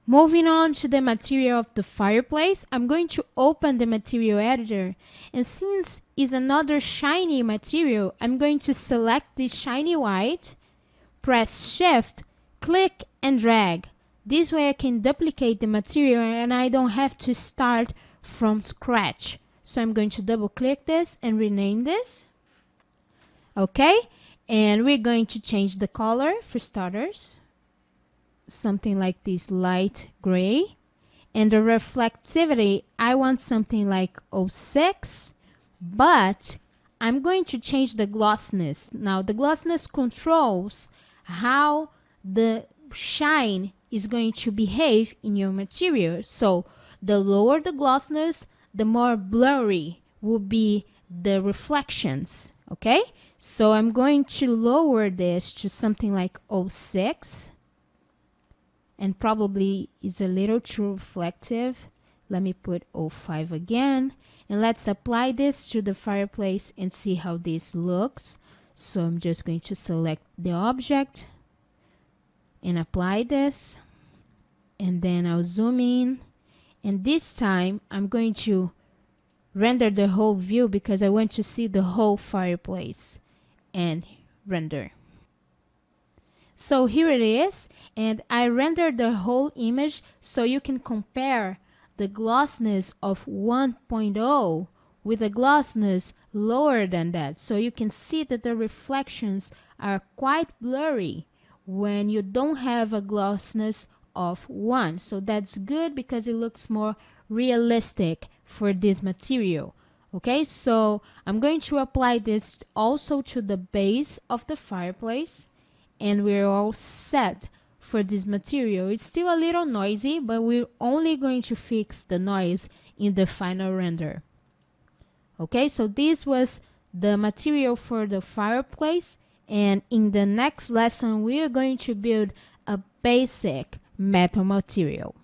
Moving on to the material of the fireplace, I'm going to open the material editor, and since it's another shiny material, I'm going to select this shiny white, press shift, click and drag. This way I can duplicate the material and I don't have to start from scratch. So I'm going to double click this and rename this. Okay, and we're going to change the color for starters. Something like this light gray, and the reflectivity I want something like 06, but I'm going to change the glossiness. Now the glossiness controls how the shine is going to behave in your material. So the lower the glossiness, the more blurry will be the reflections. Okay, so I'm going to lower this to something like 06, and probably is a little too reflective. Let me put 05 again, and let's apply this to the fireplace and see how this looks. So I'm just going to select the object and apply this, and then I'll zoom in, and this time I'm going to render the whole view because I want to see the whole fireplace, and render. So here it is, and I rendered the whole image so you can compare the glossiness of 1.0 with a glossiness lower than that. So you can see that the reflections are quite blurry when you don't have a glossiness of 1. So that's good because it looks more realistic for this material. Okay, so I'm going to apply this also to the base of the fireplace, and we're all set for this material. It's still a little noisy, but we're only going to fix the noise in the final render. Okay, so this was the material for the fireplace, and in the next lesson we are going to build a basic metal material.